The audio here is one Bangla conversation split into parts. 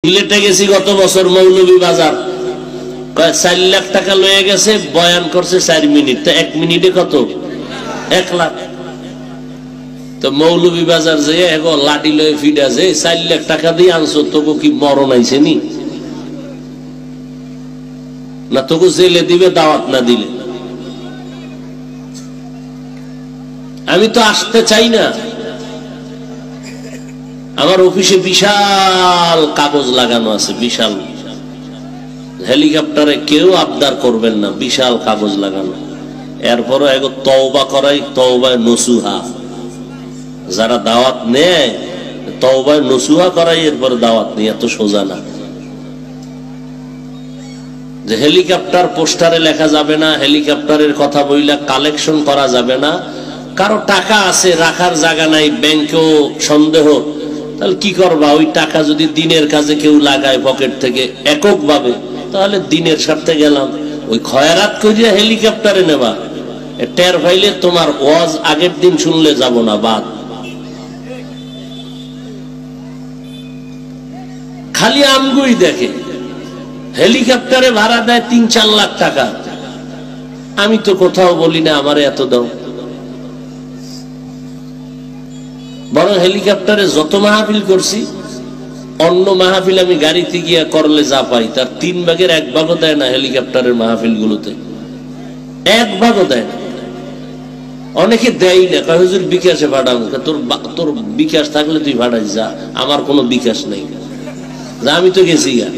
সিলেটে গেছি গত বছর মৌলভী বাজার 4 লাখ টাকা লয়ে গেছে, বয়ান করছে 4 মিনিট, তো 1 মিনিটে কত? 1 লাখ। তো মৌলভী বাজার যে এগো লাঠি লয়ে ফিডা যে 4 লাখ টাকা দিয়ে আনছো, তোকে কি মরণ আইছে নি? না তোকে জেলে দিবে দাওয়াত না দিলে? আমি তো আসতে চাই না। আমার অফিসে বিশাল কাগজ লাগানো আছে, বিশাল। হেলিকপ্টারে কেউ আবদার করবেন না, বিশাল কাগজ লাগানো। এরপরও এগো তওবা করাই, তওবায়ে নসুহা। যারা দাওয়াত নেয় তওবায়ে নসুহা করাই, এরপরে দাওয়াত নেই। এত সোজা না যে হেলিকপ্টার পোস্টারে লেখা যাবে না, হেলিকপ্টারের কথা বইলা কালেকশন করা যাবে না। কারো টাকা আছে, রাখার জায়গা নাই, ব্যাংকেও সন্দেহ, তাহলে কি করবা? ওই টাকা যদি দিনের কাজে কেউ লাগায় পকেট থেকে একক ভাবে, তাহলে দিনের স্বার্থে গেলাম। ওই খয়রাত করিয়া হেলিকপ্টারে নেবা, টের পাইলে তোমার ওয়াজ আগের দিন শুনলে যাব না, বাদ। খালি আমগুই দেখে হেলিকপ্টারে ভাড়া দেয় 3-4 লাখ টাকা। আমি তো কোথাও বলি না আমারে এত দাও। বরং হেলিকপ্টারে যত মাহফিল করছি, অন্য মাহফিল আমি গাড়িতে গিয়া করলে যা পাই তার 3 ভাগের 1 ভাগও দেয় না হেলিকপ্টারের মাহফিল গুলোতে, 1 ভাগও দেয় না। অনেকে দেয় না, কয় হুজুর বিকাশে ভাড়াবো। তোর বিকাশ থাকলে তুই ভাড়াই যা, আমার কোনো বিকাশ নেই। আমি তো গেছি গা,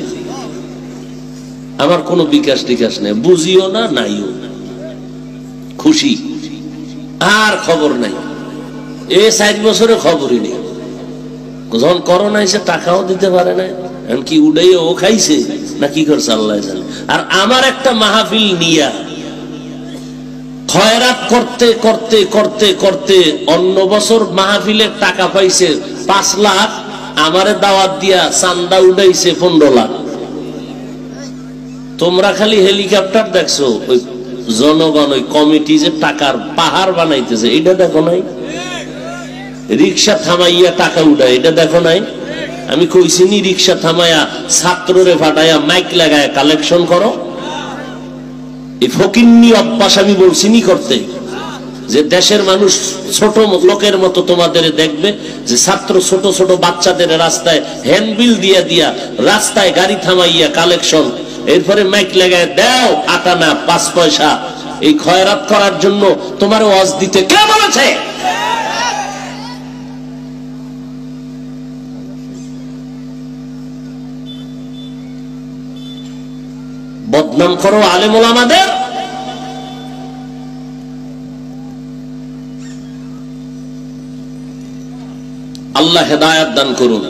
আমার কোনো বিকাশ টিকাশ নেই, বুঝিও না, নাইও না, খুশি আর খবর নাই। 4 বছরে খবরই নেই। যখন করোনা এসে টাকাও দিতে পারে না, কি উড়াইয়া ও খাইছে না কি করছে আল্লাহ জানে। আর আমার একটা মাহফিল নিয়া খয়রাত করতে করতে করতে করতে অন্য বছর মাহফিলের টাকা পাইছে 5 লাখ, আমারে দাওয়াত দিয়া চান্দা উঠাইছে 15 লাখ। তোমরা খালি হেলিকপ্টার দেখছো, ওই জনগণ, ওই কমিটি যে টাকার পাহাড় বানাইতেছে, এটা দেখো নাই? রিক্সা থামাইয়া টাকা উঠায়, এটা দেখো নাই? আমি কইছি নি রিক্সা থামাইয়া ছাত্ররে ফাটাইয়া মাইক লাগায় কালেকশন করো? এই ফকিন্নি অভ্যাস আমি বলছি নি করতে, যে দেশের মানুষ ছোট লোকের মতো তোমাদের দেখবে, যে ছাত্র ছোট ছোট বাচ্চাদের রাস্তায় হ্যান্ডবিল দিয়া দিয়া রাস্তায় গাড়ি থামাইয়া কালেকশন, এরপরে মাইক লাগায় দাও 8 আনা 5 পয়সা। এই খয়রাত করার জন্য তোমার ওয়াজ দিতে কে বলেছে? বদনাম করো আলেম ওলামাদের। আল্লাহ হেদায়েত দান করুন।